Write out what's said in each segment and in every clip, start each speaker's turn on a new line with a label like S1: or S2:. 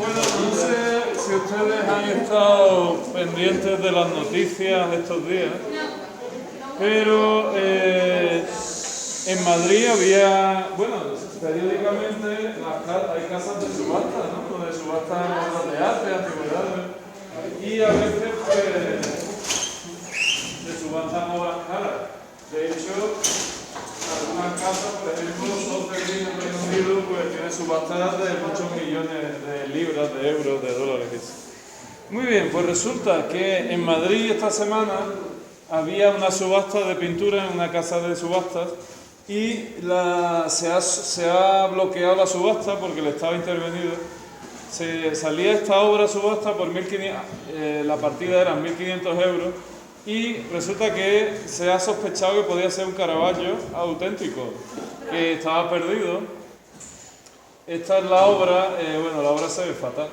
S1: Bueno, no sé si ustedes han estado pendientes de las noticias de estos días, pero en Madrid había, bueno, periódicamente hay casas de subasta, ¿no? Donde subastan obras de arte, antigüedades, y a veces se subastan obras caras. De hecho, algunas casas, por ejemplo, Sotheby's en Reino Unido, pues tiene subastas de muchos millones de libras, de euros, de dólares. Muy bien, pues resulta que en Madrid esta semana había una subasta de pintura en una casa de subastas y se ha bloqueado la subasta porque el Estado ha intervenido. Salía esta obra subasta por 1.500, la partida eran 1.500 euros. Y resulta que se ha sospechado que podía ser un Caravaggio auténtico, que estaba perdido. Esta es la obra, bueno, la obra se ve fatal.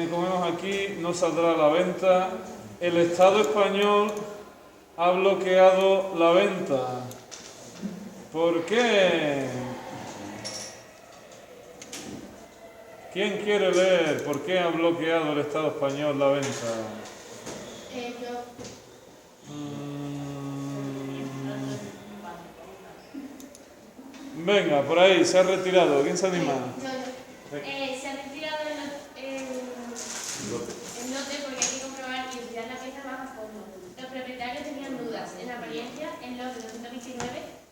S1: Como vemos aquí, no saldrá a la venta. El Estado español ha bloqueado la venta. ¿Por qué? ¿Quién quiere leer por qué ha bloqueado el Estado español la venta? Venga, por ahí, se ha retirado. ¿Quién se anima?
S2: Se ha retirado el lote porque hay que comprobar y estudiar la pieza más a fondo. Los propietarios tenían dudas. En apariencia, el lote 229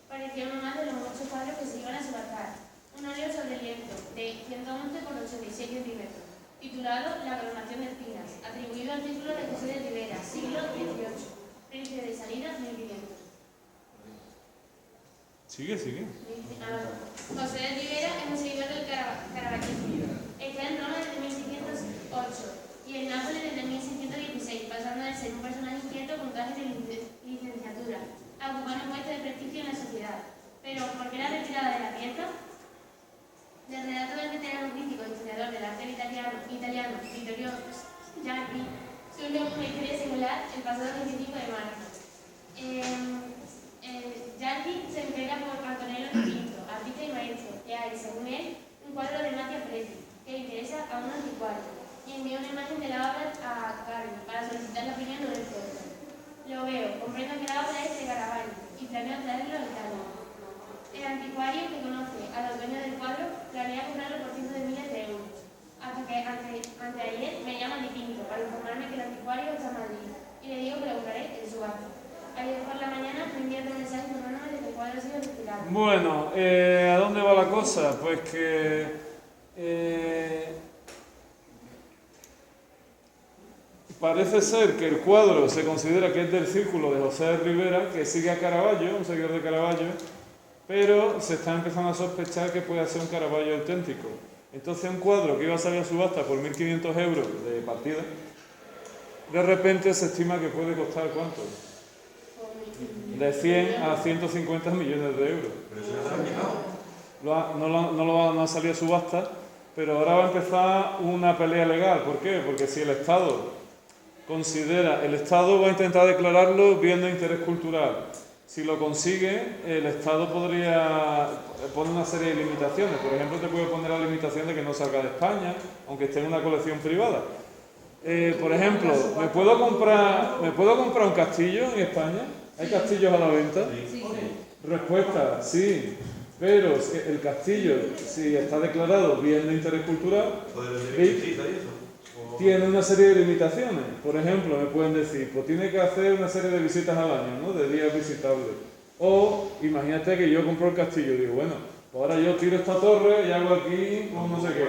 S2: parecía uno más de los 8 cuadros que se iban a subastar. Un óleo sobre lienzo de 111 por 86 centímetros, titulado La coronación de espinas, atribuido al título de José de Ribera, siglo XVIII, príncipe de Salinas, 1500.
S1: Sigue.
S2: José de Ribera es un seguidor del Caravaggio. Está en Roma desde 1608 y en Nápoles desde 1616, pasando de ser un personaje inquieto con traje de licenciatura a ocupar un puesto de prestigio en la sociedad. Pero, ¿por qué la retirada de la pieza? Del relato del veterano crítico e historiador del arte italiano Vittorio Gianni surge una historia singular el pasado 25 de marzo. Gianni se entera por Antonello de Pinto, artista y maestro, y hay, según él, un cuadro de Mattia Preti que le interesa a un anticuario, y envía una imagen de la obra a Carmen para solicitar la opinión del experto. Lo veo, comprendo que la obra es de Caravaggio y planeo traerlo a Italia. El anticuario, que conoce a los dueños del cuadro, planea comprarlo por cientos de miles de euros. Hasta que anteayer me llaman de Pinto para informarme que el anticuario está en Madrid y le digo que lo buscaré en subasta. Ayer por la mañana me envían un mensaje informándome de que el cuadro ha sido retirado.
S1: Bueno, ¿a dónde va la cosa? Pues que parece ser que el cuadro se considera que es del círculo de José de Ribera, que sigue a Caravaggio, un seguidor de Caravaggio, pero se está empezando a sospechar que puede ser un Caravaggio auténtico. Entonces un cuadro que iba a salir a subasta por 1.500 euros de partida, de repente se estima que puede costar ¿cuánto? De 100 a 150 millones de euros. No ha salido a subasta, pero ahora va a empezar una pelea legal. ¿Por qué? Porque si el Estado va a intentar declararlo bien de interés cultural. Si lo consigue, el Estado podría poner una serie de limitaciones. Por ejemplo, te puede poner la limitación de que no salga de España, aunque esté en una colección privada. Por ejemplo, ¿me puedo comprar un castillo en España? ¿Hay castillos a la venta?
S2: Sí.
S1: Respuesta, sí. Pero el castillo, si está declarado bien de interés cultural, tiene una serie de limitaciones. Por ejemplo, me pueden decir, pues tiene que hacer una serie de visitas al año, ¿no? De días visitables. O, imagínate que yo compro el castillo y digo, bueno, pues ahora yo tiro esta torre y hago aquí, pues no sé qué.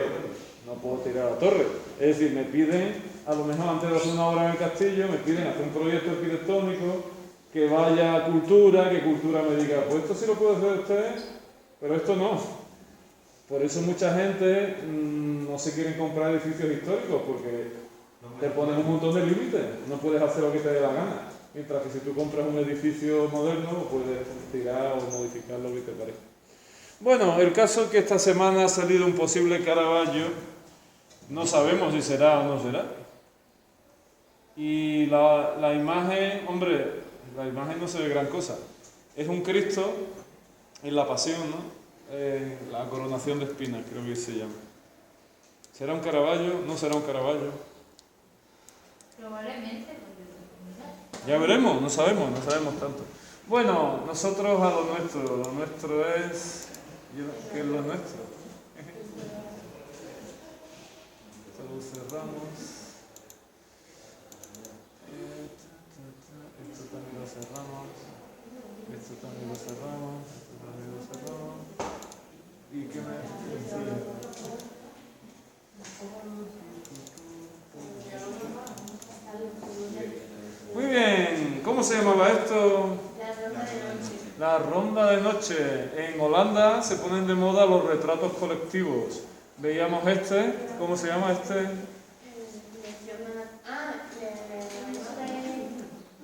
S1: No puedo tirar la torre. Es decir, me piden, a lo mejor antes de hacer una obra en el castillo, me piden hacer un proyecto arquitectónico que vaya a cultura, que cultura me diga, pues esto sí lo puede hacer usted, pero esto no. Por eso mucha gente no se quiere comprar edificios históricos, porque te ponen un montón de límites, no puedes hacer lo que te dé la gana. Mientras que si tú compras un edificio moderno, puedes tirar o modificar lo que te parezca. Bueno, el caso es que esta semana ha salido un posible Caravaggio, no sabemos si será o no será. Y la imagen, hombre, la imagen no se ve gran cosa. Es un Cristo en la pasión, ¿no? La coronación de espinas, creo que se llama. ¿Será un Caravaggio? ¿No será un Caravaggio?
S2: Probablemente, porque
S1: Ya veremos, no sabemos tanto. Bueno, nosotros a lo nuestro es... ¿Qué es lo nuestro? Esto lo cerramos. Esto también lo cerramos. Esto también lo cerramos. Esto también lo cerramos. ¿Y qué me decía? Muy bien, ¿cómo se llamaba esto?
S2: la ronda de noche.
S1: La ronda de noche. En Holanda se ponen de moda los retratos colectivos. Veíamos este, ¿cómo se llama este?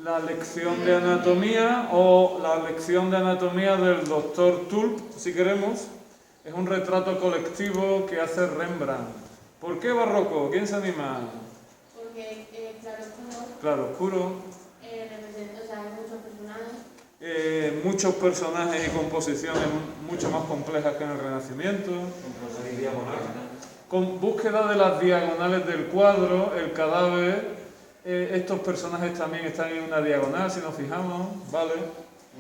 S1: La lección de anatomía o la lección de anatomía del doctor Tulp, si queremos. Es un retrato colectivo que hace Rembrandt. ¿Por qué barroco? ¿Quién se anima?
S2: Porque
S1: Claroscuro.
S2: representa, o sea, hay muchos personajes.
S1: Muchos personajes y composiciones mucho más complejas que en el Renacimiento. Con búsqueda de las diagonales del cuadro, el cadáver, estos personajes también están en una diagonal, si nos fijamos, ¿vale?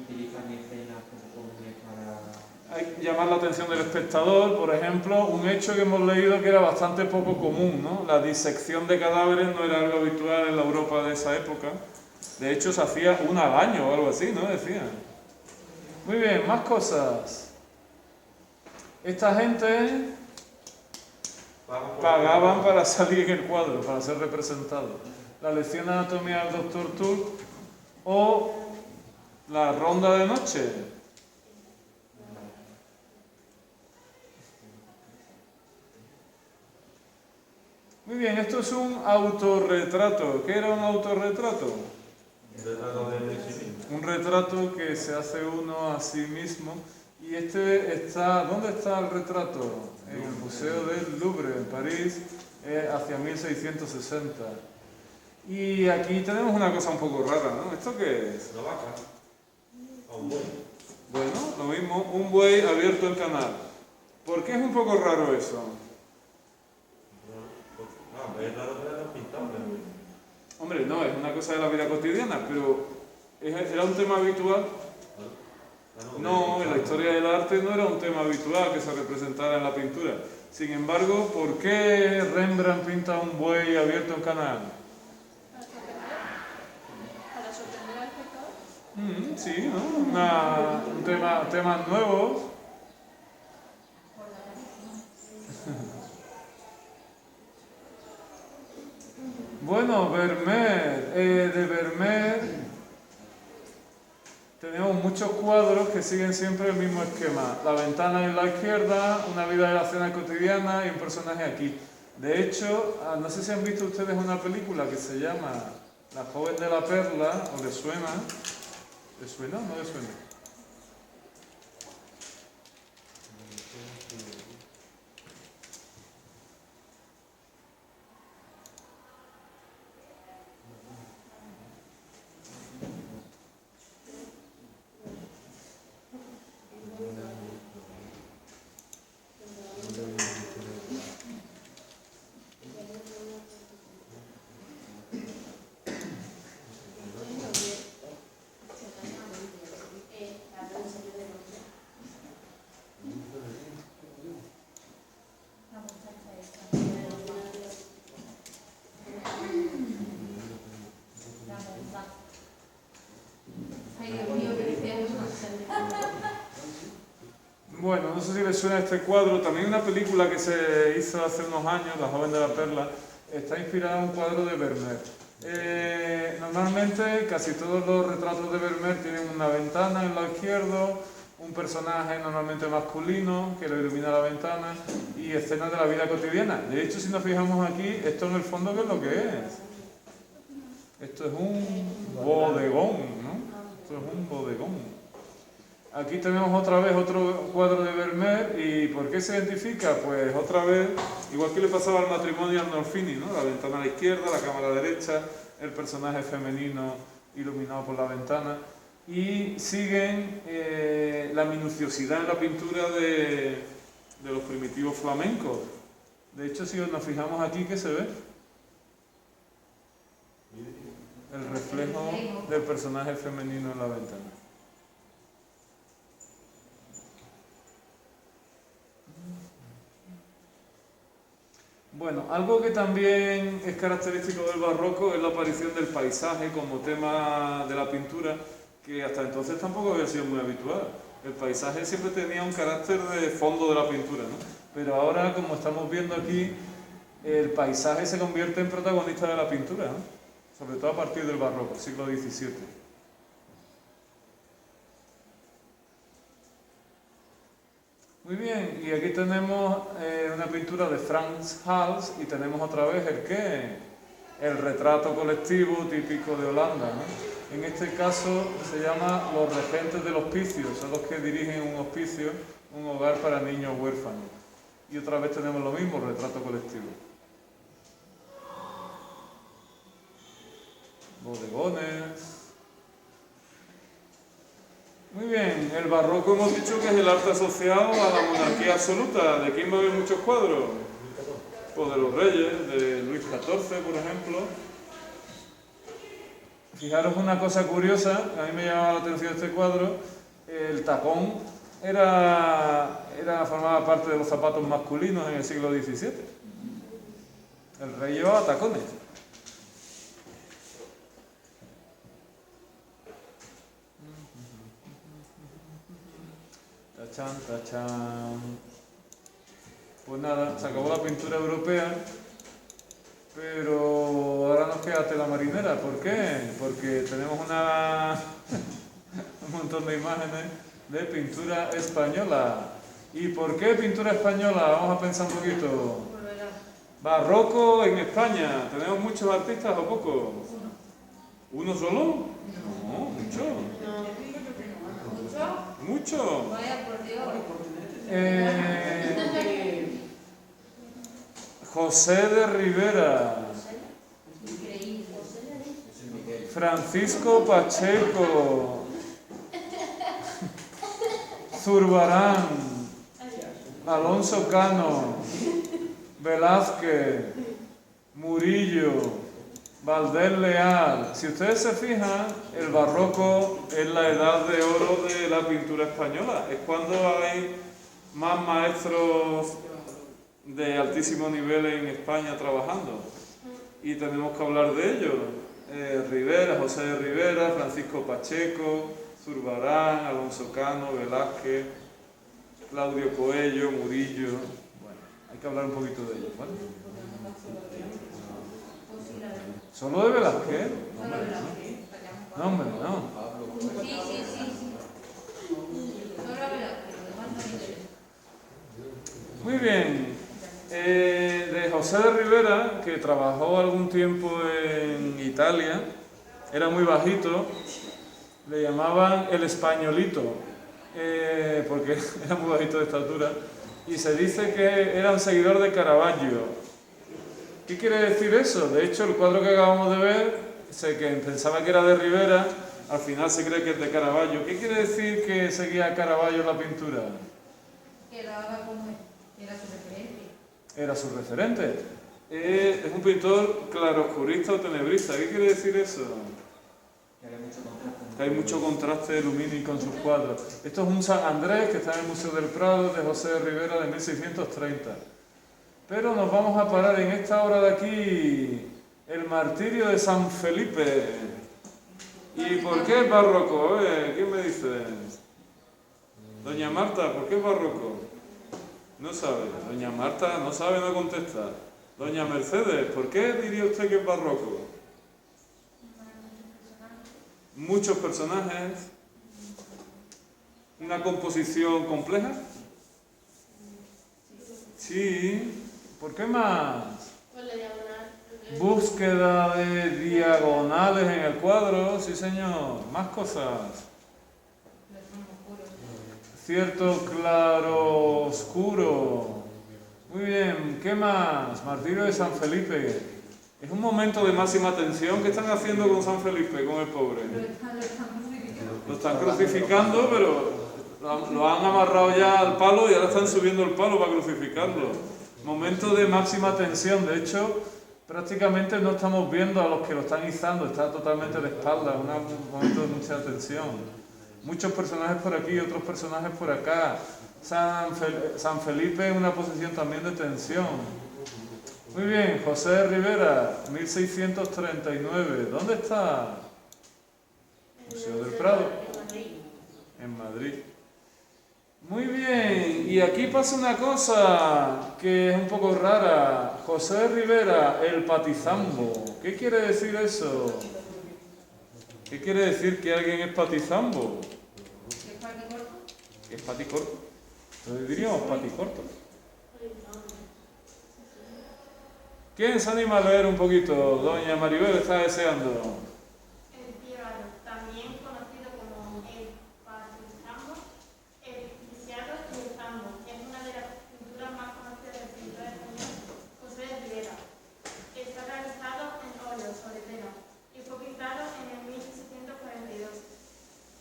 S3: Utilizan escenas como para...
S1: Hay que llamar la atención del espectador, por ejemplo, un hecho que hemos leído que era bastante poco común, ¿no? La disección de cadáveres no era algo habitual en la Europa de esa época. De hecho, se hacía una al año o algo así, ¿no? Decían. Muy bien, más cosas. Esta gente pagaban para salir en el cuadro, para ser representado. La lección de anatomía del doctor Tulp o la ronda de noche. Muy bien, esto es un autorretrato. ¿Qué era un autorretrato? Un retrato que se hace uno a sí mismo. Y este está, ¿dónde está el retrato? En el Museo del Louvre, en París, hacia 1660. Y aquí tenemos una cosa un poco rara, ¿no? ¿Esto qué es?
S4: Una vaca. O un buey.
S1: Bueno, lo mismo, un buey abierto el canal. ¿Por qué es un poco raro eso?
S4: Es raro que lo pintado, pero...
S1: Hombre, no, es una cosa de la vida cotidiana, pero ¿era un tema habitual? No, en la historia del arte no era un tema habitual que se representara en la pintura. Sin embargo, ¿por qué Rembrandt pinta un buey abierto en canal?
S2: Para sorprender al espectador.
S1: Sí, ¿no? Un temas nuevos. Bueno, Vermeer. De Vermeer tenemos muchos cuadros que siguen siempre el mismo esquema. La ventana en la izquierda, una vida de la cena cotidiana y un personaje aquí. De hecho, no sé si han visto ustedes una película que se llama La joven de la perla, ¿o les suena? ¿Les suena o no les suena? Bueno, no sé si les suena este cuadro. También una película que se hizo hace unos años, La joven de la perla, está inspirada en un cuadro de Vermeer. Normalmente casi todos los retratos de Vermeer tienen una ventana en lado izquierdo, un personaje normalmente masculino que lo ilumina la ventana y escenas de la vida cotidiana. De hecho, si nos fijamos aquí, esto en el fondo, ¿qué es lo que es? Esto es un bodegón, ¿no? Esto es un bodegón. Aquí tenemos otra vez otro cuadro de Vermeer. ¿Y por qué se identifica? Pues otra vez, igual que le pasaba al matrimonio Arnolfini, ¿no? La ventana a la izquierda, la cama a la derecha, el personaje femenino iluminado por la ventana. Y siguen la minuciosidad en la pintura de los primitivos flamencos. De hecho, si nos fijamos aquí, ¿qué se ve? El reflejo del personaje femenino en la ventana. Bueno, algo que también es característico del barroco es la aparición del paisaje como tema de la pintura, que hasta entonces tampoco había sido muy habitual. El paisaje siempre tenía un carácter de fondo de la pintura, ¿no? Pero ahora, como estamos viendo aquí, el paisaje se convierte en protagonista de la pintura, ¿no? Sobre todo a partir del barroco, siglo XVII. Muy bien, y aquí tenemos una pintura de Frans Hals y tenemos otra vez el ¿qué? El retrato colectivo típico de Holanda, ¿no? En este caso se llama los regentes del hospicio, son los que dirigen un hospicio, un hogar para niños huérfanos. Y otra vez tenemos lo mismo, retrato colectivo. Bodegones. Muy bien, el barroco hemos dicho que es el arte asociado a la monarquía absoluta. ¿De quién va a haber muchos cuadros? Pues de los reyes, de Luis XIV, por ejemplo. Fijaros una cosa curiosa, a mí me llamaba la atención este cuadro, el tacón formaba parte de los zapatos masculinos en el siglo XVII. El rey llevaba tacones. Tachán, tachán. Pues nada, se acabó la pintura europea, pero ahora nos queda tela marinera. ¿Por qué? Porque tenemos un montón de imágenes de pintura española. ¿Y por qué pintura española? Vamos a pensar un poquito. Barroco en España. ¿Tenemos muchos artistas o pocos? ¿Uno solo? No, mucho. ¿Mucho?
S5: Vaya por Dios.
S1: José de Rivera,
S5: Increíble.
S1: Francisco Pacheco, Zurbarán, Alonso Cano, Velázquez, Murillo, Valdés Leal. Si ustedes se fijan, el barroco es la edad de oro de la pintura española. Es cuando hay más maestros de altísimo nivel en España trabajando. Y tenemos que hablar de ellos. Rivera, José de Rivera, Francisco Pacheco, Zurbarán, Alonso Cano, Velázquez, Claudio Coello, Murillo. Bueno, hay que hablar un poquito de ellos, ¿vale? ¿Solo de Velázquez? No, hombre, no.
S5: Sí. Solo Velázquez, lo demás no me interesa.
S1: Muy bien. De José de Rivera, que trabajó algún tiempo en Italia, era muy bajito, le llamaban el españolito, porque era muy bajito de estatura, y se dice que era un seguidor de Caravaggio. ¿Qué quiere decir eso? De hecho, el cuadro que acabamos de ver, que pensaba que era de Rivera, al final se cree que es de Caravaggio. ¿Qué quiere decir que seguía a Caravaggio la pintura?
S5: Que lo haga como era su referente.
S1: Era su referente. Es un pintor claroscurista o tenebrista. ¿Qué quiere decir eso? Que hay mucho contraste lumínico en sus cuadros. Esto es un San Andrés que está en el Museo del Prado de José de Rivera de 1630. Pero nos vamos a parar en esta obra de aquí, el martirio de San Felipe. ¿Y por qué es barroco? ¿Quién me dice? Doña Marta, ¿por qué es barroco? No sabe. Doña Marta no sabe, no contesta. Doña Mercedes, ¿por qué diría usted que es barroco? Muchos personajes. Una composición compleja. Sí. ¿Por qué más?
S2: Pues la diagonal.
S1: Búsqueda de diagonales en el cuadro, sí señor. Más cosas. Cierto claro oscuro. Muy bien, ¿qué más? Martirio de San Felipe. Es un momento de máxima tensión. ¿Qué están haciendo con San Felipe, con el pobre? Lo están crucificando, pero lo han amarrado ya al palo y ahora están subiendo el palo para crucificarlo. Momento de máxima tensión, de hecho, prácticamente no estamos viendo a los que lo están izando, está totalmente de espaldas, un momento de mucha tensión. Muchos personajes por aquí, otros personajes por acá. San Felipe en una posición también de tensión. Muy bien, José de Rivera, 1639. ¿Dónde está? Museo del Prado. En Madrid. Muy bien, y aquí pasa una cosa que es un poco rara. José de Rivera, el patizambo. ¿Qué quiere decir eso? ¿Qué quiere decir que alguien es patizambo?
S5: ¿Es paticorto?
S1: Es paticorto. Entonces diríamos paticorto. ¿Quién se anima a leer un poquito? Doña Maribel está deseando.
S2: El piebaro, también conocido como el patizambo, el lisiado y el zambo, es una de las pinturas más conocidas del pintor español José de Rivera. Está realizado en óleo sobre tela y fue pintado en el 1742.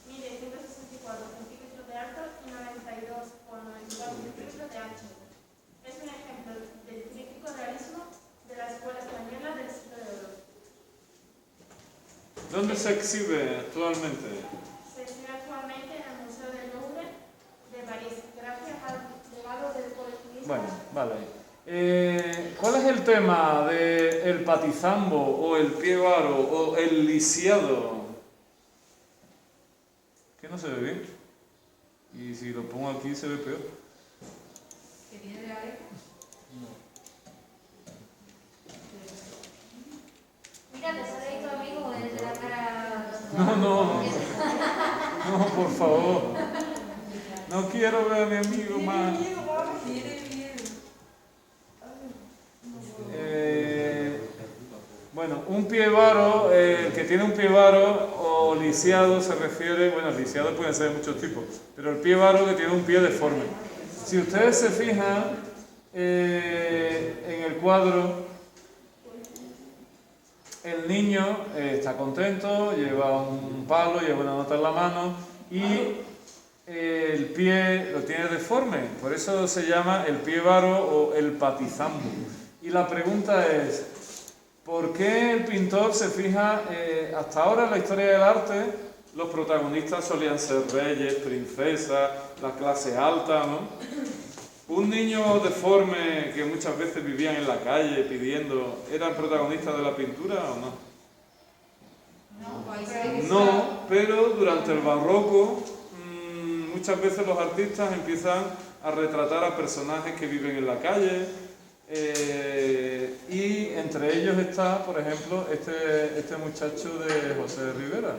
S2: Mide 164 centímetros de alto y 92 por 94 centímetros de ancho. Es un ejemplo del crítico realismo de la escuela española del siglo de oro.
S1: ¿Dónde se exhibe actualmente?
S2: Se exhibe actualmente en el Museo del Louvre de París, gracias al legado del coleccionista.
S1: Bueno, vale. ¿Cuál es el tema del patizambo o el piebaro o el lisiado? Que no se ve bien. Y si lo pongo aquí se ve peor.
S5: ¿Que tiene de arepa?
S2: Mira, te sale ahí tu amigo desde la cara.
S1: No, por favor. No quiero ver a mi amigo más. Bueno, un piebaro, el que tiene un piebaro o lisiado se refiere, bueno, lisiado pueden ser de muchos tipos, pero el piebaro que tiene un pie deforme. Si ustedes se fijan en el cuadro, el niño está contento, lleva un palo, lleva una nota en la mano y el pie lo tiene deforme, por eso se llama el piebaro o el patizambo. Y la pregunta es, ¿por qué el pintor se fija, hasta ahora en la historia del arte, los protagonistas solían ser reyes, princesas, la clase alta, ¿no? Un niño deforme que muchas veces vivían en la calle pidiendo, ¿eran protagonistas de la pintura o no?
S5: No, ahí se ve que
S1: No, pero durante el barroco muchas veces los artistas empiezan a retratar a personajes que viven en la calle y entre ellos está, por ejemplo, este muchacho de José de Rivera.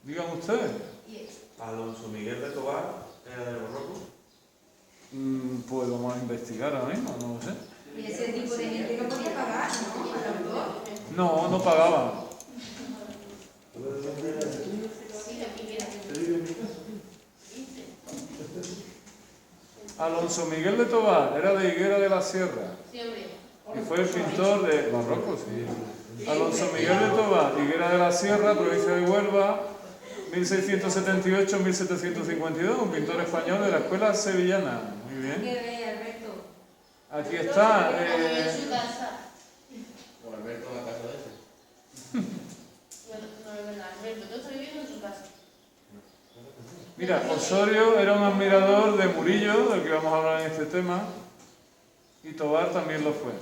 S1: Digan ustedes.
S4: Alonso Miguel de Tobar era del barroco.
S1: Pues vamos a investigar ahora mismo, no lo sé.
S5: Y ese tipo de gente no podía pagar, ¿no? Al autor.
S1: No, no pagaba. Alonso Miguel de Tobar era de Higuera de la Sierra y fue el pintor de barroco, sí. Alonso Miguel de Tobar, Higuera de la Sierra, provincia de Huelva, 1678-1752, un pintor español de la escuela sevillana. Muy bien. Aquí está.
S3: O Alberto en la casa de ese.
S1: Mira, Osorio era un admirador de Murillo, del que vamos a hablar en este tema, y Tobar también lo fue.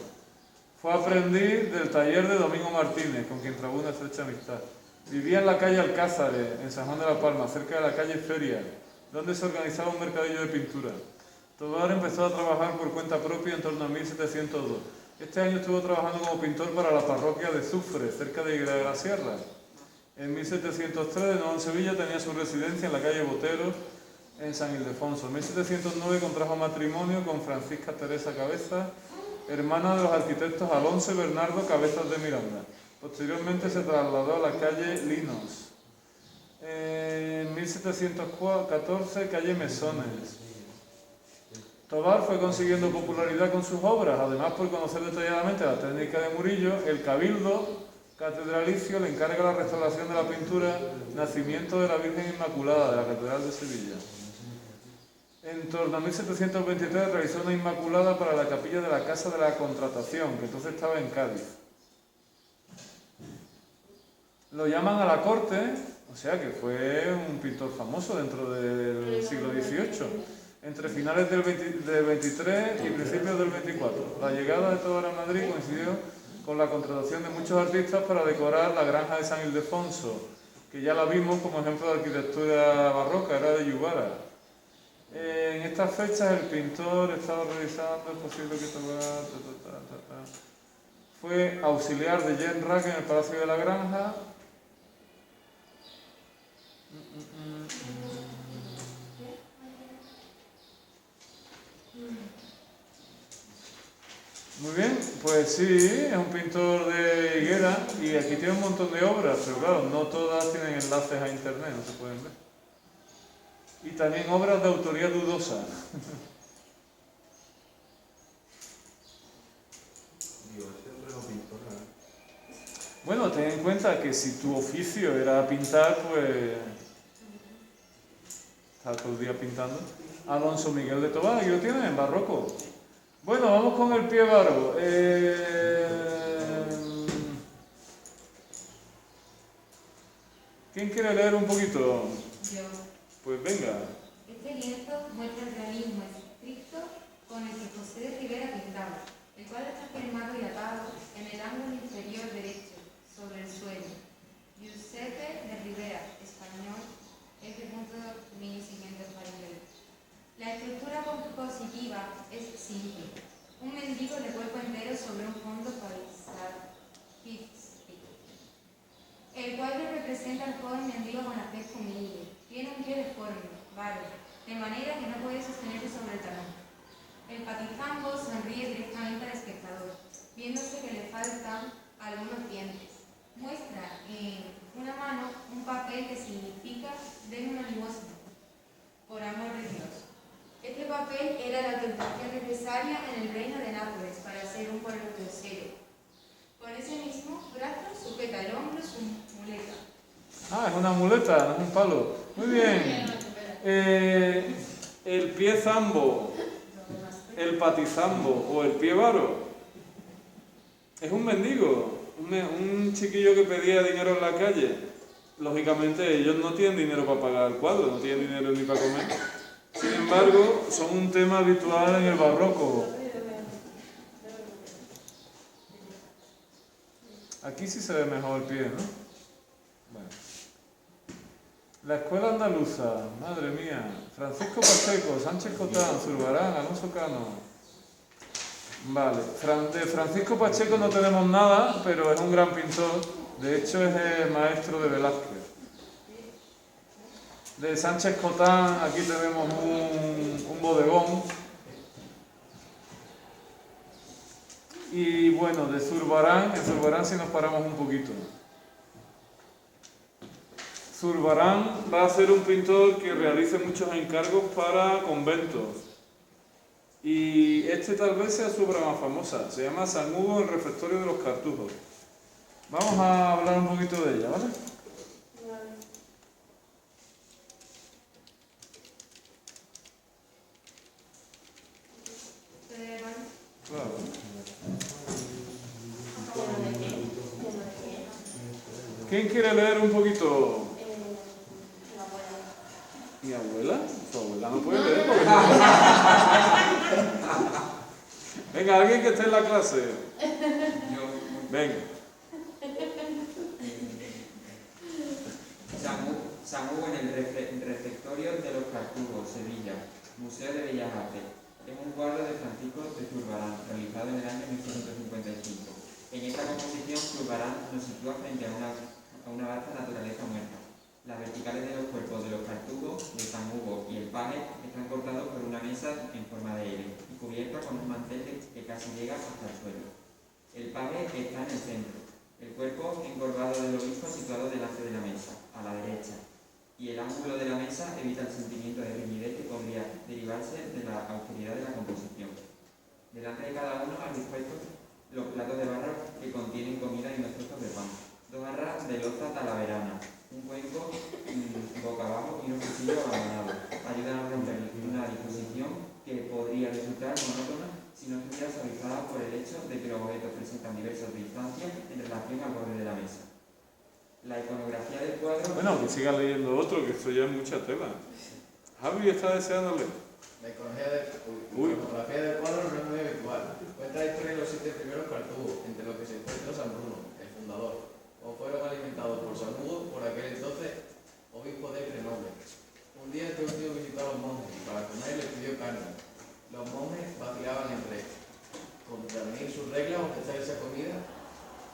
S1: Fue aprendiz del taller de Domingo Martínez, con quien trabó una estrecha amistad. Vivía en la calle Alcázares, en San Juan de la Palma, cerca de la calle Feria, donde se organizaba un mercadillo de pintura. Tobar empezó a trabajar por cuenta propia en torno a 1702. Este año estuvo trabajando como pintor para la parroquia de Zufre, cerca de Higuera de la Sierra. En 1703, de nuevo en Sevilla, tenía su residencia en la calle Boteros, en San Ildefonso. En 1709 contrajo matrimonio con Francisca Teresa Cabezas, hermana de los arquitectos Alonso y Bernardo Cabezas de Miranda. Posteriormente se trasladó a la calle Linos. En 1714, calle Mesones. Tobar fue consiguiendo popularidad con sus obras, además por conocer detalladamente la técnica de Murillo. El Cabildo catedralicio le encarga la restauración de la pintura Nacimiento de la Virgen Inmaculada de la Catedral de Sevilla. En torno a 1723 realizó una Inmaculada para la capilla de la Casa de la Contratación, que entonces estaba en Cádiz. Lo llaman a la corte, o sea que fue un pintor famoso dentro del siglo XVIII, entre finales del 23 y principios del 24. La llegada de Tovar a Madrid coincidió con la contratación de muchos artistas para decorar la granja de San Ildefonso, que ya la vimos como ejemplo de arquitectura barroca, era de Yubara. En estas fechas el pintor estaba realizando, es posible que fue auxiliar de Jean Rack en el Palacio de la Granja. Muy bien, pues sí, es un pintor de higuera y aquí tiene un montón de obras, pero claro, no todas tienen enlaces a internet, no se pueden ver. Y también obras de autoría dudosa.
S4: Digo, ese hombre no pintó nada.
S1: Bueno, ten en cuenta que si tu oficio era pintar, pues estás todo el día pintando. Alonso Miguel de Tobar, aquí lo tienen, en barroco. Bueno, vamos con el pie varo. ¿Quién quiere leer un poquito?
S5: Yo.
S1: Pues venga.
S5: Este lienzo muestra el realismo estricto con el que José de Rivera pintaba. El cuadro está firmado y atado en el ángulo inferior derecho, sobre el suelo. Giuseppe de Rivera, español, F.1540. La estructura compositiva es simple. Un mendigo de cuerpo entero sobre un fondo paisajístico. El cuadro representa al joven mendigo con aspecto humilde. Tiene un pie deforme, varo, de manera que no puede sostenerse sobre el talón. El patizambo sonríe directamente al espectador, viéndose que le faltan algunos dientes. Muestra en una mano un papel que significa "den una limosna", por amor de Dios. Este papel era la autorización necesaria en el reino de Nápoles para ser un pueblo tercero. Con ese mismo brazo sujeta al hombro su muleta.
S1: Ah, es una muleta, no es un palo. Muy bien. El pie zambo, el patizambo o el pie varo es un mendigo, un chiquillo que pedía dinero en la calle. Lógicamente ellos no tienen dinero para pagar el cuadro, no tienen dinero ni para comer. Sin embargo, son un tema habitual en el barroco. Aquí sí se ve mejor el pie, ¿no? Bueno. La escuela andaluza, madre mía. Francisco Pacheco, Sánchez Cotán, Zurbarán, Alonso Cano. Vale, de Francisco Pacheco no tenemos nada, pero es un gran pintor. De hecho, es el maestro de Velázquez. De Sánchez Cotán, aquí tenemos un bodegón. Y bueno, de Zurbarán, en Zurbarán sí nos paramos un poquito. Zurbarán va a ser un pintor que realice muchos encargos para conventos. Y este tal vez sea su obra más famosa. Se llama San Hugo, el refectorio de los Cartujos. Vamos a hablar un poquito de ella, ¿vale? Claro. ¿Quién quiere leer un poquito? ¿Mi abuela? Tu abuela no puede leer porque no. Venga, alguien que esté en la clase. Venga.
S3: San Hugo en el refectorio de los Cartujos, Sevilla, Museo de Bellas Artes. Es un cuadro de Francisco de Zurbarán, realizado en el año 1655. En esta composición, Zurbarán nos sitúa frente a una vasta naturaleza muerta. Las verticales de los cuerpos de los Cartujos, de San Hugo y el paje están cortados por una mesa en forma de L y cubierta con un mantel que casi llega hasta el suelo. El paje está en el centro. El cuerpo encorvado del obispo situado delante de la mesa, a la derecha. Y el ángulo de la mesa evita el sentimiento de rigidez que podría derivarse de la austeridad de la composición. Delante de cada uno han dispuesto los platos de barro que contienen comida y unos trozos de pan, 2 jarras de loza talaverana, un cuenco boca abajo y unos cuchillos abandonados. Ayudan a romper una discusión resultar monótona si no estuviera suavizada por el hecho de que los objetos presentan diversas distancias en relación al borde de la mesa. La iconografía del cuadro...
S1: Bueno, que siga leyendo otro, que esto ya es mucha tela. Javi está deseando leer.
S6: La iconografía del cuadro no es muy habitual. Cuenta la historia de los 7 primeros cartujos, entre los que se encuentra San Bruno, el fundador, o fueron alimentados por San Hugo, por aquel entonces obispo de Grenoble. Un día este último visitó a los monjes y para comer les pidió carne. Los monjes vacilaban entre contravenir sus reglas o ofrecer esa comida.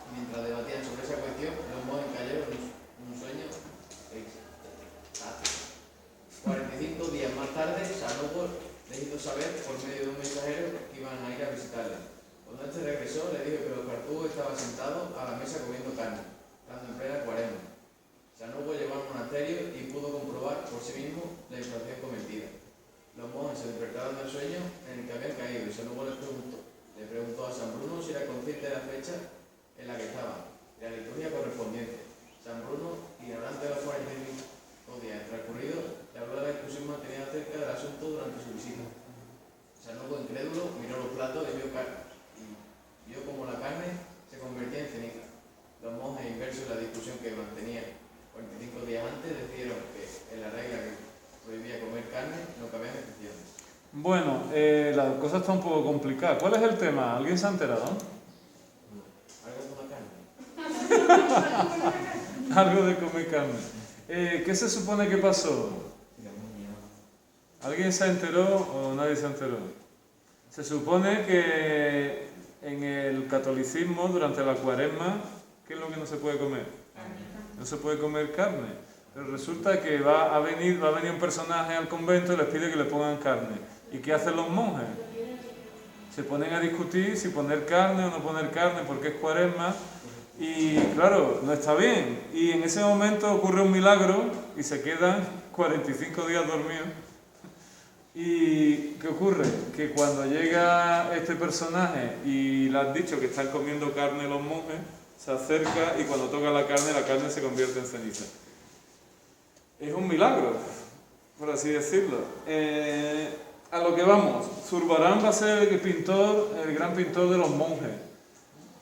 S6: Mientras debatían sobre esa cuestión, los monjes cayeron en un sueño extático. 45 días más tarde, San Hugo les hizo saber por medio de un mensajero que iban a ir a visitarle. Cuando este regresó, le dijo que los cartujos estaban sentados a la mesa comiendo carne, estando en plena cuaresma. San Hugo llegó al monasterio y pudo comprobar por sí mismo la infracción cometida. Los monjes se despertaron del sueño en el que habían caído y San Hugo le preguntó a San Bruno si era consciente de la fecha en la que estaban y la liturgia correspondiente. San Bruno, ignorante de los 45 días transcurridos, le habló de la discusión mantenida acerca del asunto durante su visita. San Hugo, incrédulo, miró los platos y vio como la carne se convertía en ceniza. Los monjes, inversos en la discusión que mantenían 45 días antes, decidieron que en la regla que prohibía comer carne no cabían excepciones.
S1: Bueno, la cosa está un poco complicada. ¿Cuál es el tema? ¿Alguien se ha enterado?
S6: Algo con la carne.
S1: Algo de comer carne. ¿Qué se supone que pasó? ¿Alguien se enteró o nadie se enteró? Se supone que en el catolicismo, durante la cuaresma, ¿qué es lo que no se puede comer? No se puede comer carne. Pero resulta que va a venir un personaje al convento y les pide que le pongan carne. ¿Y qué hacen los monjes? Se ponen a discutir si poner carne o no poner carne porque es cuaresma. Y claro, no está bien. Y en ese momento ocurre un milagro y se quedan 45 días dormidos. ¿Y qué ocurre? Que cuando llega este personaje y le han dicho que están comiendo carne los monjes, se acerca y cuando toca la carne se convierte en ceniza. Es un milagro, por así decirlo. A lo que vamos, Zurbarán va a ser el gran pintor de los monjes.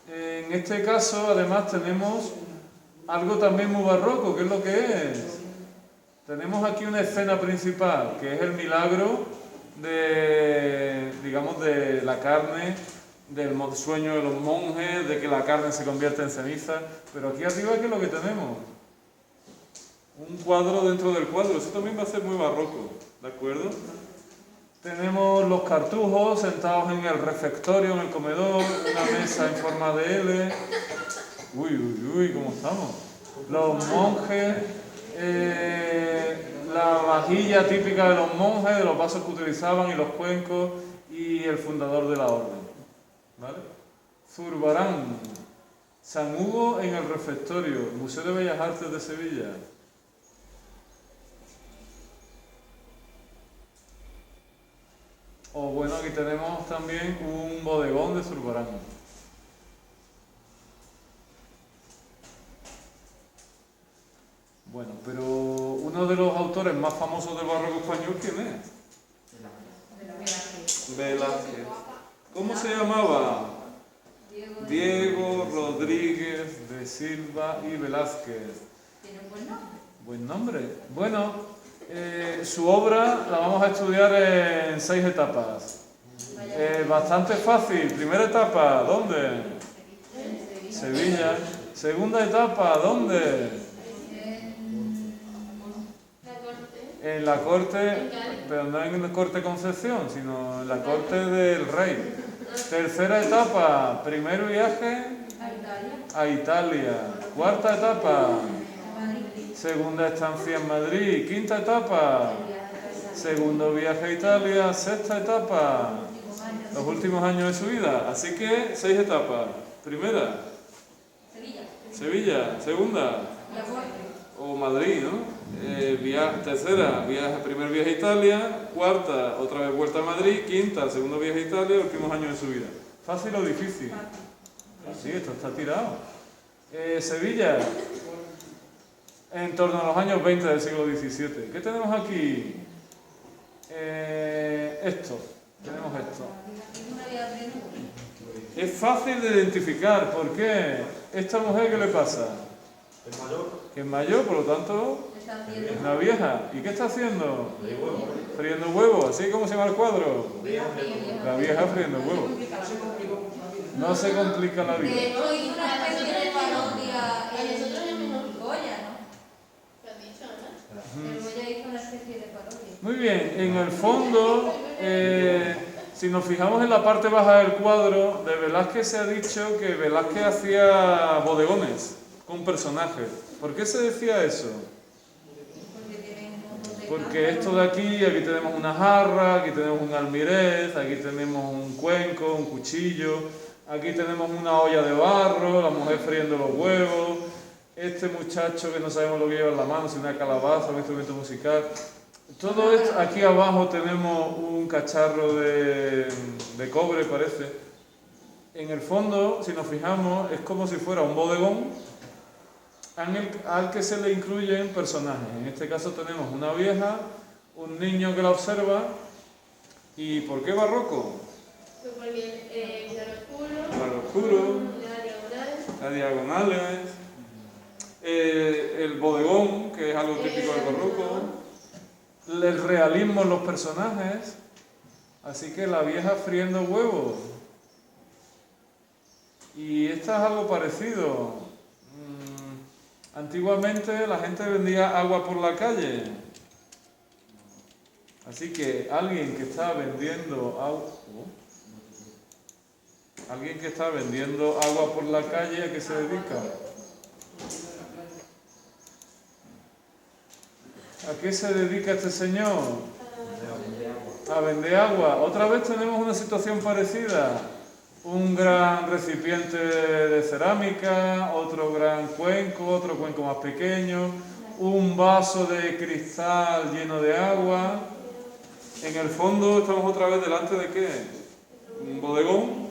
S1: En este caso, además, tenemos algo también muy barroco, que es lo que es. Tenemos aquí una escena principal, que es el milagro de la carne, del sueño de los monjes, de que la carne se convierte en ceniza. Pero aquí arriba, ¿qué es lo que tenemos? Un cuadro dentro del cuadro. Eso también va a ser muy barroco, ¿de acuerdo? Tenemos los cartujos sentados en el refectorio, en el comedor, una mesa en forma de L. Uy, ¿cómo estamos? Los monjes, la vajilla típica de los monjes, de los vasos que utilizaban y los cuencos, y el fundador de la orden. ¿Vale? Zurbarán, San Hugo en el refectorio, Museo de Bellas Artes de Sevilla. O bueno, aquí tenemos también un bodegón de Zurbarán. Bueno, pero uno de los autores más famosos del barroco español, ¿quién es? Velázquez. ¿Cómo se llamaba? Diego Rodríguez de Silva y Velázquez.
S5: Tiene un buen nombre.
S1: Buen nombre. Bueno, su obra la vamos a estudiar en 6 etapas. Bastante fácil. Primera etapa, ¿dónde? Sevilla. Segunda etapa, ¿dónde? En la corte, pero no en la corte Concepción, sino en la corte del rey. Tercera etapa, primer viaje a Italia. Cuarta etapa, segunda estancia en Madrid. Quinta etapa, segundo viaje a Italia. Sexta etapa, los últimos años de su vida. Así que 6 etapas. Primera, Sevilla. Segunda, o Madrid, ¿no? Tercera, primer viaje a Italia. Cuarta, otra vez vuelta a Madrid. Quinta, segundo viaje a Italia, últimos años de su vida. ¿Fácil o difícil? Sí, esto está tirado. Sevilla, en torno a los años 20 del siglo XVII. ¿Qué tenemos aquí? Esto. tenemos esto.
S5: Es una vieja friendo huevo.
S1: Es fácil de identificar. ¿Por qué? ¿Esta mujer qué le pasa?
S4: Es mayor,
S1: Que es mayor, por lo tanto,
S5: Está
S1: es
S5: haciendo
S1: una vieja. ¿Y qué está haciendo?
S4: de huevo.
S1: Friendo huevos. ¿Así como se llama el cuadro?
S5: vieja.
S1: La vieja friendo huevos. No se complica la vida.
S5: De hecho, hizo una especie de parodia
S2: A nosotros es mejor.
S5: en Goya, ¿no?
S2: ¿Qué has dicho, Ana?
S5: El Goya hizo una especie de parodia.
S1: Muy bien, en el fondo, si nos fijamos en la parte baja del cuadro, de Velázquez se ha dicho que Velázquez hacía bodegones con personajes. ¿Por qué se decía eso?
S5: Porque tienen un montón de
S1: Porque esto de aquí tenemos una jarra, aquí tenemos un almirez, aquí tenemos un cuenco, un cuchillo, aquí tenemos una olla de barro, la mujer friendo los huevos, este muchacho que no sabemos lo que lleva en la mano, si una calabaza, un instrumento musical. Todo esto, aquí abajo tenemos un cacharro de cobre, parece. En el fondo, si nos fijamos, es como si fuera un bodegón al que se le incluyen personajes. En este caso tenemos una vieja, un niño que la observa. ¿Y por qué barroco?
S2: Pues porque claroscuro,
S1: Claroscuro,
S2: la diagonal,
S1: las diagonales, el bodegón, que es algo típico del barroco, el realismo en los personajes, así que la vieja friendo huevos. Y esta es algo parecido. Antiguamente la gente vendía agua por la calle. Así que alguien que está vendiendo agua por la calle, ¿a qué se dedica? ¿A qué se dedica este señor? A vender agua. Otra vez tenemos una situación parecida. Un gran recipiente de cerámica, otro gran cuenco, otro cuenco más pequeño, un vaso de cristal lleno de agua. En el fondo estamos otra vez delante de ¿qué? Un bodegón.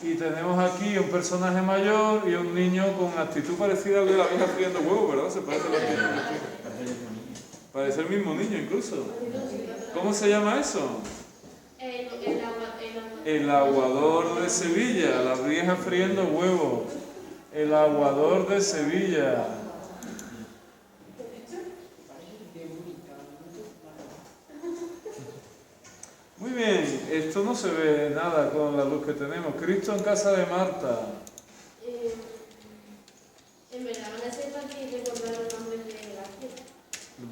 S1: Y tenemos aquí un personaje mayor y un niño con actitud parecida al de la vieja friendo huevos, ¿verdad? Se parece a la vieja. Parece el mismo niño incluso. ¿Cómo se llama eso? El aguador de Sevilla, la vieja friendo huevos. El aguador de Sevilla. Muy bien, esto no se ve nada con la luz que tenemos. Cristo en casa de Marta.
S2: En verdad van a ser fáciles de recordar los nombres de Velázquez.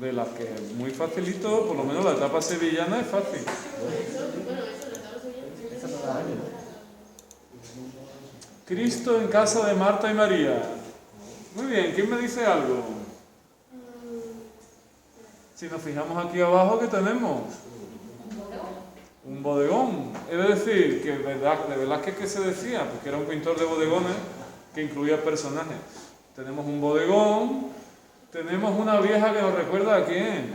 S1: Velázquez, muy facilito, por lo menos la etapa sevillana es fácil.
S2: Bueno, eso lo estamos oyendo.
S1: Cristo en casa de Marta y María. Muy bien, ¿quién me dice algo? Si nos fijamos aquí abajo, ¿qué tenemos? Un bodegón. Es decir, que de Velázquez, ¿qué se decía? Porque era un pintor de bodegones que incluía personajes. Tenemos un bodegón, tenemos una vieja que nos recuerda a quién.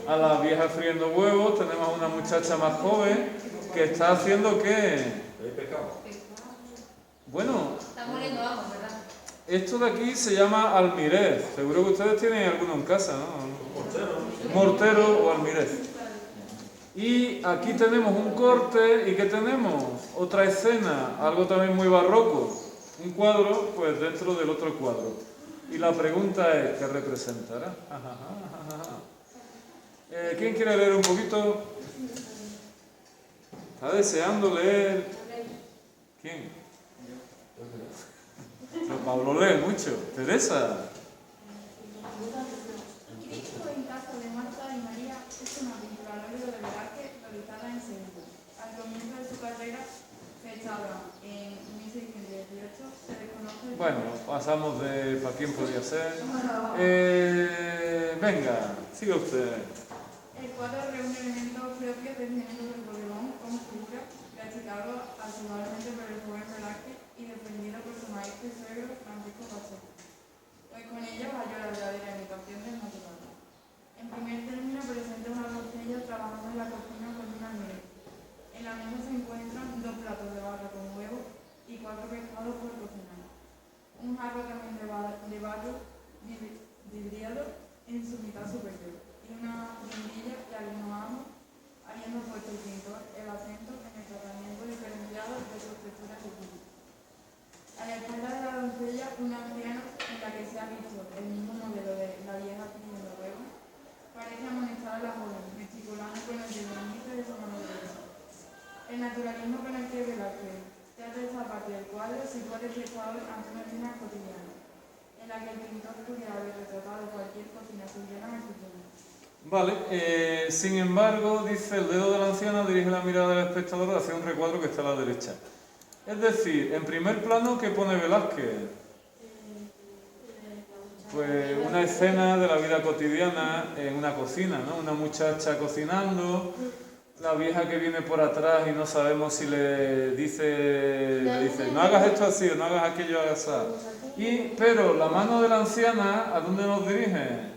S1: A la vieja friendo huevos, tenemos a una muchacha más joven que está haciendo ¿qué?
S4: ¿Hay pescado?
S1: Bueno,
S5: Está muriendo agua, ¿verdad?
S1: esto de aquí se llama almirez. Seguro que ustedes tienen alguno en casa, ¿no?
S4: Mortero.
S1: Mortero o almirez. Y aquí tenemos un corte, ¿y qué tenemos? Otra escena, algo también muy barroco. Un cuadro, pues dentro del otro cuadro. Y la pregunta es, ¿qué representará? ¿Quién quiere leer un poquito? ¿Está deseando leer? ¿Quién? No, Pablo lee mucho. Teresa.
S7: Cristo en casa de Marta y María es una pintura al óleo de Velázquez realizada en Sevilla. Al comienzo de su carrera, fechada en 1618, se desconoce...
S1: Bueno, pasamos de para quién podía ser. Venga, siga usted.
S7: El cuadro reúne elementos propios del género del bodegón con figura, practicado actualmente por el joven Velázquez y defendido por su maestro y suegro Francisco Pacheco, pues con ello halló la verdadera imitación del natural. En primer término presenta una doncella trabajando en la cocina con un almirez. En la mesa se encuentran 2 platos de barro con huevo y 4 pescados por cocinar. Un jarro también de barro vidriado en su mitad superior y una bombilla y algunos ajos puesto el pintor el acento en el tratamiento diferenciado de su estructura sutil. A la espalda de la doncella, un anciano en la que se ha visto el mismo modelo de la vieja pidiendo luego, parece amonestar a la joven, gesticulando con el dedo índice de su mano derecha. El naturalismo con el que Velázquez trata esta parte del cuadro sitúa al espectador ante una escena cotidiana, en la que el pintor pudiera haber retratado cualquier cocina sevillana en su tiempo.
S1: Vale, sin embargo, dice el dedo de la anciana dirige la mirada del espectador hacia un recuadro que está a la derecha. Es decir, en primer plano, ¿qué pone Velázquez? Pues una escena de la vida cotidiana en una cocina, ¿no? Una muchacha cocinando, la vieja que viene por atrás y no sabemos si le dice no hagas esto así o no hagas aquello así. Pero la mano de la anciana, ¿a dónde nos dirige?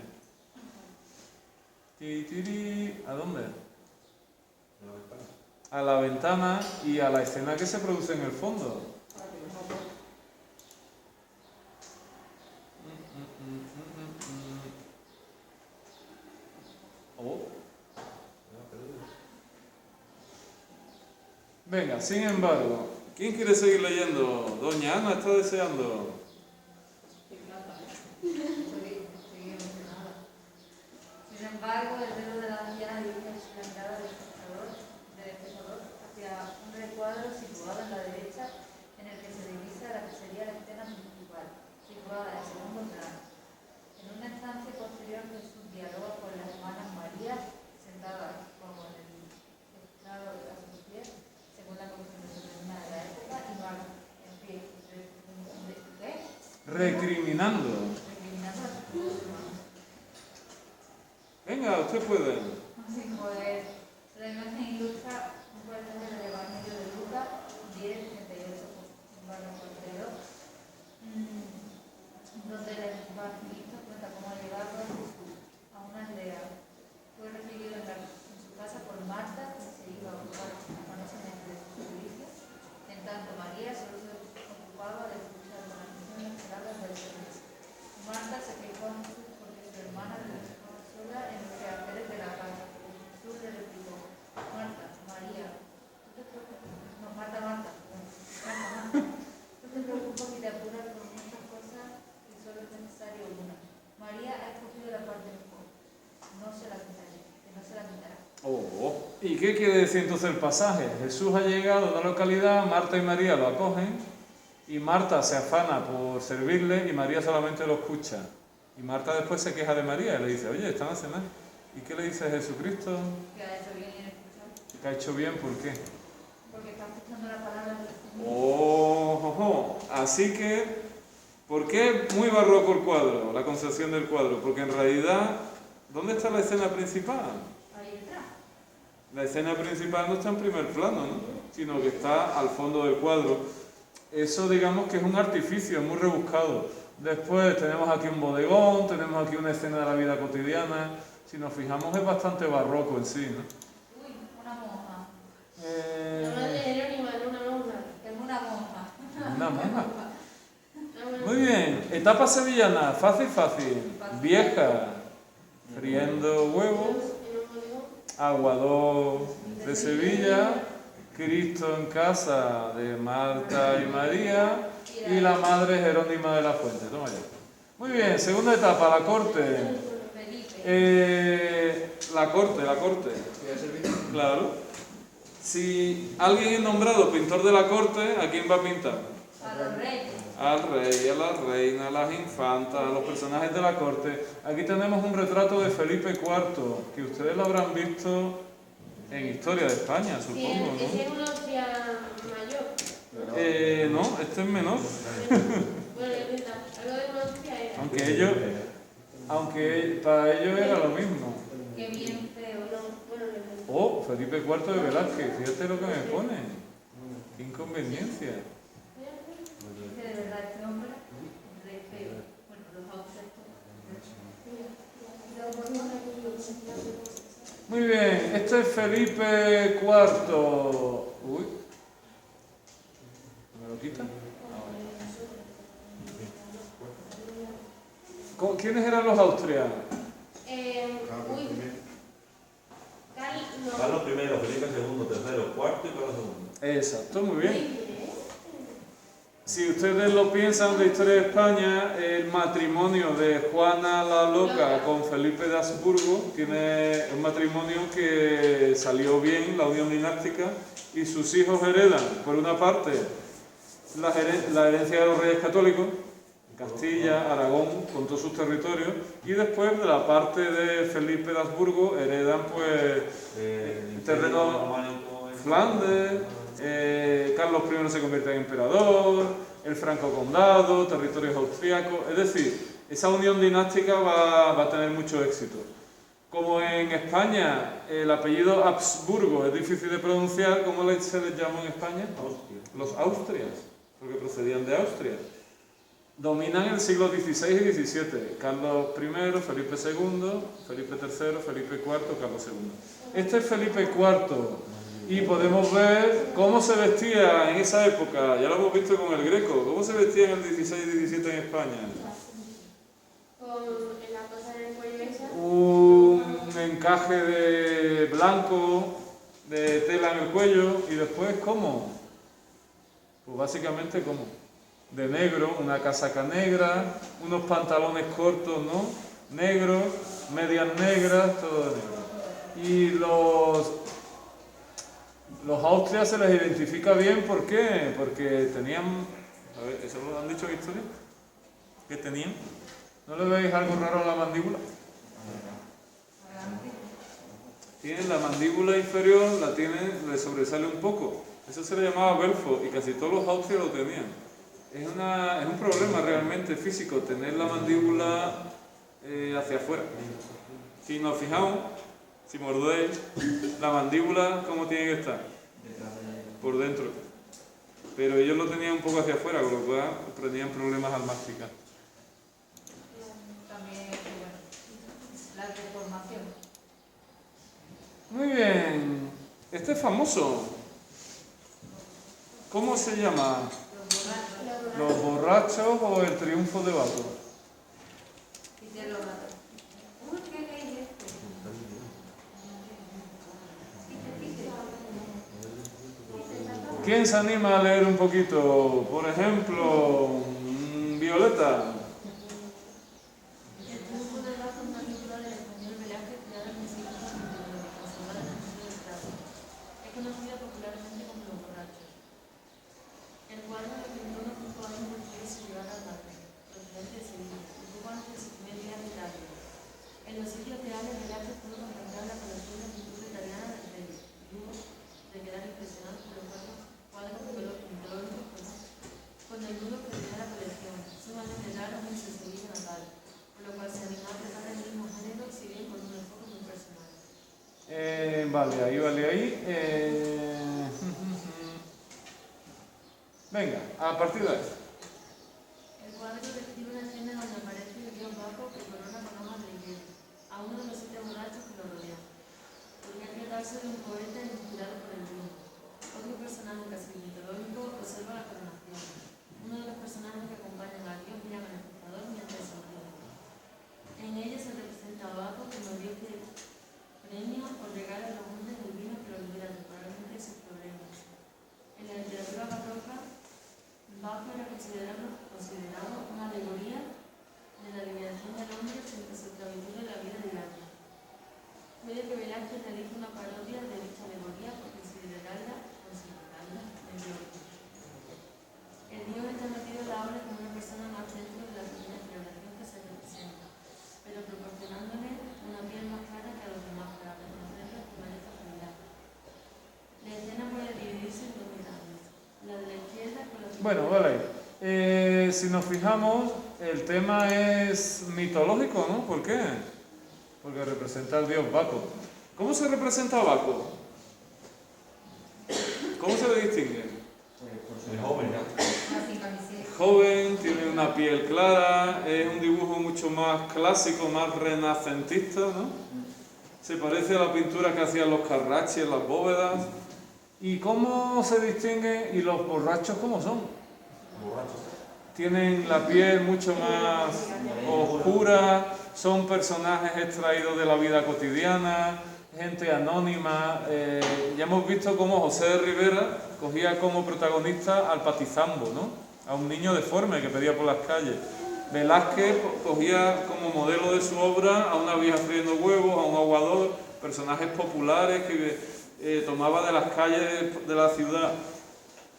S1: ¿A dónde? A la ventana y a la escena que se produce en el fondo. Venga, sin embargo, ¿quién quiere seguir leyendo? Doña Ana está deseando.
S5: Sin embargo, el dedo de la anciana dirige la mirada del espectador hacia un recuadro situado en la derecha, en el que se divisa la que sería la escena principal, situada en segundo plano. En una estancia posterior, Jesús dialoga con las hermanas María, sentadas como en el estado a sus pies, según la costumbre determinada de la época, y Marta, en pie,
S1: Recriminando. Venga, usted puede.
S5: Así pues, la imagen ilustra un pasaje del Evangelio de Lucas 10:38-42, donde el evangelista cuenta cómo ha llegado Jesús a una aldea. Fue recibido en su casa por Marta, que se iba a ocupar afanosamente de su servicio. En tanto, María solo se ocupaba de escuchar con atención las palabras del servicio. Marta se quejó a Jesús porque su hermana le dejaba sola en los quehaceres de la casa. Jesús le replicó: Marta, María, tú te preocupas y te apuras por muchas cosas y solo es necesario una. María ha escogido la parte mejor. No se la quitará.
S1: ¿Y qué quiere decir entonces el pasaje? Jesús ha llegado a una localidad, Marta y María lo acogen, y Marta se afana por servirle y María solamente lo escucha. Y Marta después se queja de María y le dice, oye, están a cenar. ¿Y qué le dice Jesucristo?
S5: Que ha hecho bien en escuchar.
S1: ¿Que ha hecho bien? ¿Por qué?
S5: Porque está escuchando la palabra del Señor.
S1: Así que, ¿por qué es muy barroco el cuadro, la concepción del cuadro? Porque en realidad, ¿dónde está la escena principal?
S5: Ahí está.
S1: La escena principal no está en primer plano, ¿no? Sino que está al fondo del cuadro. Eso digamos que es un artificio, es muy rebuscado. Después tenemos aquí un bodegón, tenemos aquí una escena de la vida cotidiana. Si nos fijamos es bastante barroco en sí, ¿no?
S5: Uy, una monja.
S2: La madre Jerónima, no una monja.
S5: Es una monja.
S1: Una monja. Muy bien, etapa sevillana, fácil. Vieja, friendo huevos, aguador de Sevilla, Cristo en casa de Marta y María y la madre Jerónima de la Fuente. Toma ya. Muy bien, segunda etapa, la corte. La corte. Claro. Si alguien es nombrado pintor de la corte, ¿a quién va a pintar?
S5: A los reyes.
S1: Al rey, a la reina, a las infantas, a los personajes de la corte. Aquí tenemos un retrato de Felipe IV, que ustedes lo habrán visto en Historia de España, supongo, ¿no?
S2: Ese es un Austria mayor.
S1: No, este es menor.
S2: Bueno, algo de una Austria era.
S1: Aunque para ellos era lo mismo.
S5: Qué bien feo.
S1: Oh, Felipe IV de Velázquez, fíjate lo que me pone. Qué inconveniencia.
S5: Dice de verdad este hombre, rey feo. Bueno, los autos.
S1: Muy bien, este es Felipe IV. Uy. ¿Me lo quita? ¿Quiénes eran los austrianos?
S4: Carlos I, Felipe II, III, IV y Carlos II.
S1: Exacto, muy bien. Si ustedes lo piensan de historia de España, el matrimonio de Juana la Loca con Felipe de Habsburgo tiene un matrimonio que salió bien, la unión dinástica, y sus hijos heredan, por una parte, la herencia de los reyes católicos, Castilla, Aragón, con todos sus territorios, y después de la parte de Felipe de Habsburgo heredan pues terreno Flandes, Carlos I se convierte en emperador, el Franco Condado, territorios austriacos, es decir, esa unión dinástica va a tener mucho éxito. Como en España el apellido Habsburgo es difícil de pronunciar, ¿cómo se les llamó en España?
S4: Austria.
S1: Los Austrias, porque procedían de Austria. Dominan el siglo XVI y XVII, Carlos I, Felipe II, Felipe III, Felipe IV, Carlos II. Este es Felipe IV. Y podemos ver cómo se vestía en esa época, ya lo hemos visto con el Greco, cómo se vestía en el 16 y 17 en España.
S2: Con la cosa en el cuello esa.
S1: Un encaje de blanco, de tela en el cuello, y después ¿cómo? Pues básicamente ¿cómo? De negro, una casaca negra, unos pantalones cortos, ¿no? Negros, medias negras, todo de negro. Y los austrias se les identifica bien, ¿por qué? Porque tenían... A ver, ¿eso lo han dicho en historia? ¿Qué tenían? ¿No le veis algo raro en la mandíbula? Tienen la mandíbula inferior, le sobresale un poco. Eso se le llamaba belfo y casi todos los austrias lo tenían. Es un problema realmente físico tener la mandíbula hacia afuera. Si nos fijamos, si mordéis, la mandíbula, ¿cómo tiene que estar? Por dentro. Pero ellos lo tenían un poco hacia afuera, con lo cual tenían problemas al masticar.
S5: También, bueno, la deformación.
S1: Muy bien. Este es famoso. ¿Cómo se llama? ¿Los borrachos o el triunfo de Baco?
S5: Dice los gatos. Uy, ¿qué leí esto?
S1: ¿Quién se anima a leer un poquito? Por ejemplo, Violeta.
S8: El triunfo de Baco es una pintura del español Velázquez creada en el siglo XIX, conservada en el Museo del Prado. Es conocida popularmente como Los Borrachos. El cuadro lo pintó unos 5 años después de su llegada al Madrid, procedente de Sevilla, un poco antes de su primer viaje a Italia. En los sitios reales, Velázquez pudo contemplar la colección de pintura italiana del rey, y hubo de quedar impresionado por los cuadros pintóricos con el nudo que tenía la colección, sumamente raros en su Sevilla natal, por lo cual se animó a tratar el mismo género, si bien con un enfoque muy personal.
S1: Vale ahí. Venga, a partir de ahí.
S8: El cuadro describe una escena donde aparece el dios Baco que corona con hojas de higuera a uno de los 7 borrachos que lo rodean. Podría tratarse de un poeta inspirado por el vino. Otro personaje casi mitológico observa la coronación. Uno de los personajes que acompañan al dios mira al espectador mientras sonríe. En ella se representa a Baco como dios que premia o regala a los hombres el vino que lo libera temporalmente de sus problemas. En la literatura barroca, Baco era considerado una alegoría de la liberación del hombre frente a su esclavitud de la vida diaria. Puede que Velázquez realice una parodia de dicha alegoría por considerarla mejor. El dios está metido en la obra como una persona más dentro de la pequeña celebración que se representa, pero proporcionándole una piel más clara que a los demás para reconocerlo con esta realidad. La escena puede dividirse en 2 mitades. La de la izquierda con la...
S1: Bueno, vale. Si nos fijamos, el tema es mitológico, ¿no? ¿Por qué? Porque representa al dios Baco. ¿Cómo se representa a Baco? ¿Cómo se le distingue?
S4: Es joven, ¿no?
S5: Así, camiseta.
S1: Joven, tiene una piel clara, es un dibujo mucho más clásico, más renacentista, ¿no? Se parece a la pintura que hacían los Carracci en las bóvedas. ¿Y cómo se distingue? ¿Y los borrachos cómo son?
S4: Borrachos.
S1: Tienen la piel mucho más oscura, son personajes extraídos de la vida cotidiana, gente anónima. Ya hemos visto cómo José de Rivera cogía como protagonista al Patizambo, ¿no? A un niño deforme que pedía por las calles. Velázquez cogía como modelo de su obra a una vieja friendo huevos, a un aguador, personajes populares que tomaba de las calles de la ciudad.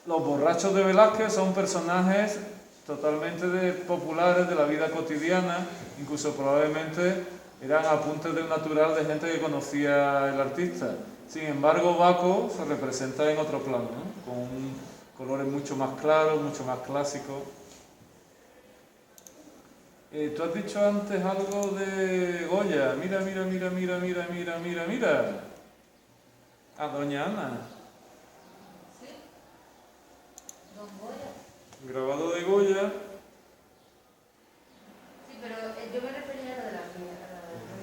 S1: Los borrachos de Velázquez son personajes totalmente populares de la vida cotidiana, incluso probablemente eran apuntes del natural de gente que conocía el artista. Sin embargo, Baco se representa en otro plano, ¿no? Con colores mucho más claros, mucho más clásicos. Tú has dicho antes algo de Goya. Mira. A doña Ana.
S8: ¿Sí? Don Goya.
S1: Grabado de Goya.
S8: Sí, pero yo me refería a lo de la vía,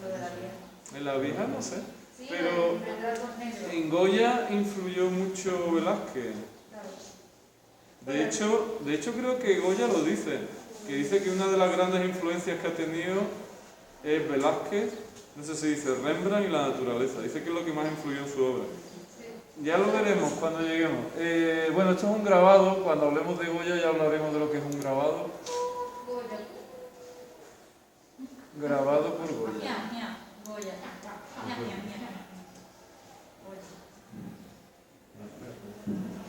S8: lo de la vía.
S1: En la vieja no sé.
S8: Sí,
S1: Pero
S8: el dragón negro.
S1: en Goya influyó mucho Velázquez.
S8: Claro.
S1: De hecho creo que Goya lo dice, que dice que una de las grandes influencias que ha tenido es Velázquez, no sé si dice Rembrandt y la naturaleza, dice que es lo que más influyó en su obra. Ya lo veremos cuando lleguemos. Bueno, esto es un grabado, cuando hablemos de Goya ya hablaremos de lo que es un grabado.
S8: Goya.
S1: Grabado por Goya.
S8: Goya.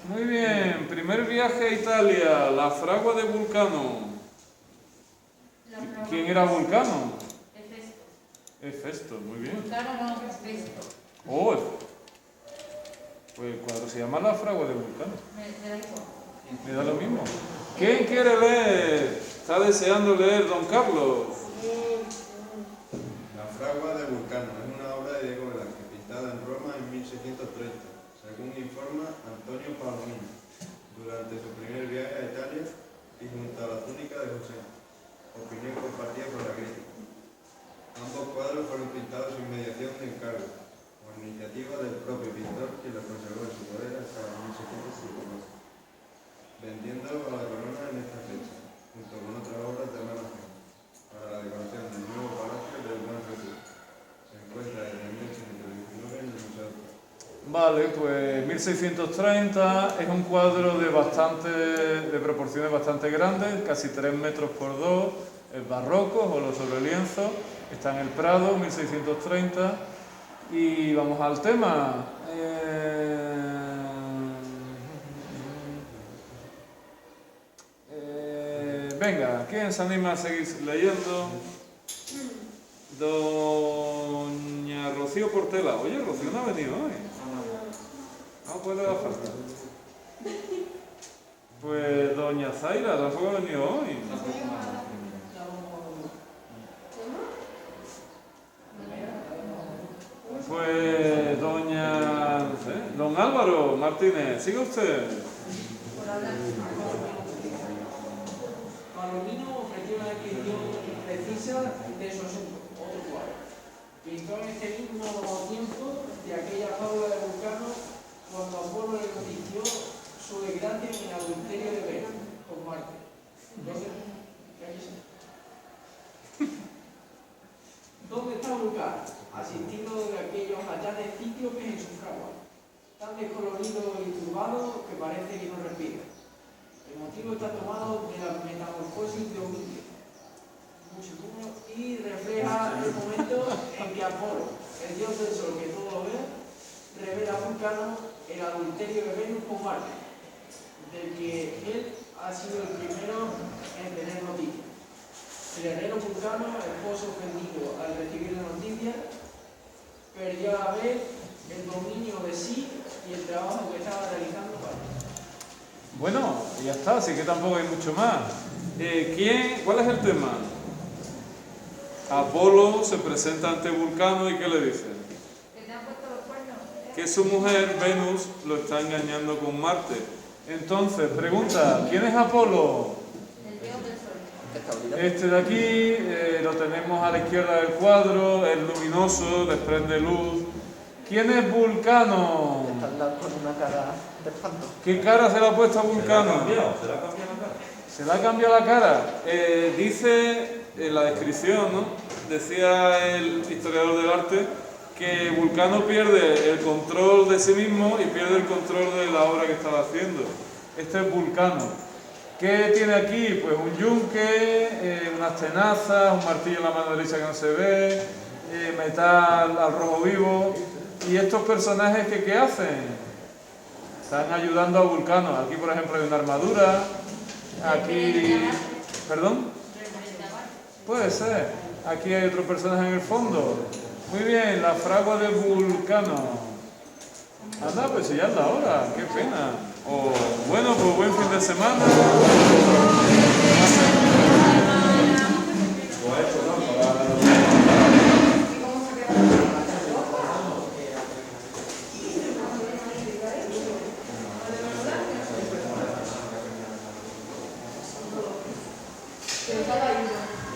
S1: Muy bien, primer viaje a Italia, la fragua de Vulcano. ¿Quién era Vulcano?
S8: Hefesto.
S1: Hefesto, muy bien.
S8: Vulcano no, Hefesto.
S1: Oh, pues el cuadro se llama La fragua de Vulcano.
S8: Me da igual.
S1: Me da lo mismo. ¿Quién quiere leer? Está deseando leer Don Carlos.
S9: La fragua de Vulcano es una obra de Diego Velázquez, pintada en Roma en 1630, según informa Antonio Palomino, durante su primer viaje a Italia y junto a la túnica de José, opinión compartida por la crítica. Ambos cuadros fueron pintados sin mediación de encargo, por iniciativa del propio pintor, quien los conservó en su poder hasta 1652, vendiéndolo a la corona en esta fecha, junto con otras obras de mano ajena, para la decoración del nuevo palacio del Buen Retiro. Se encuentra desde 1819 en el Museo de Prado.
S1: Vale, pues 1630 es un cuadro de proporciones bastante grandes, casi 3 metros por 2, es barroco o lo sobre lienzo, está en el Prado, 1630, y vamos al tema. Venga, ¿quién se anima a seguir leyendo? Doña Rocío Portela. Oye, Rocío no ha venido hoy. No puede dar falta. Pues Doña Zaira tampoco ha venido hoy. Pues Doña... no sé, Don Álvaro Martínez, sigue usted.
S10: Palomino ofreció una descripción precisa de su asunto, otro cuadro. Pintó en este mismo tiempo de aquella fábula de Vulcano cuando Apolo le notició su desgracia en el adulterio de Venus con Marte. ¿Dónde está Vulcano? Asistido de aquellos allanes cíclopes en su fragua, tan descolorido y turbado que parece que no respira. El motivo está tomado de la metamorfosis de Ovidio y refleja el momento en que Apolo, el dios del sol que todo lo ve, revela a Vulcano el adulterio de Venus con Marte, del que él ha sido el primero en tener noticia. El herrero Vulcano, esposo ofendido al recibir la noticia, perdió a la vez el dominio de sí y el trabajo que estaba realizando para él.
S1: Bueno, ya está, así que tampoco hay mucho más. ¿Cuál es el tema? Apolo se presenta ante Vulcano y ¿qué le dice?
S5: Que te han puesto los cuernos.
S1: Que su mujer, Venus, lo está engañando con Marte. Entonces, pregunta, ¿quién es Apolo?
S8: El dios del sol.
S1: Este de aquí, lo tenemos a la izquierda del cuadro, es luminoso, desprende luz. ¿Quién es Vulcano?
S11: Con una cara de espanto.
S1: ¿Qué cara se le ha puesto a Vulcano?
S4: ¿Se la ha cambiado la cara?
S1: Se le ha cambiado la cara. Dice en la descripción, ¿no? Decía el historiador del arte que Vulcano pierde el control de sí mismo y pierde el control de la obra que estaba haciendo. Este es Vulcano. ¿Qué tiene aquí? Pues un yunque, unas tenazas, un martillo en la mano derecha que no se ve, metal al rojo vivo. ¿Y estos personajes qué hacen? Están ayudando a Vulcano. Aquí, por ejemplo, hay una armadura. Aquí... ¿Perdón? Puede ser. Aquí hay otro personaje en el fondo. Muy bien, la fragua de Vulcano. Anda, pues ya es la hora. Qué pena. Bueno, pues buen fin de semana.
S7: Pero cada uno.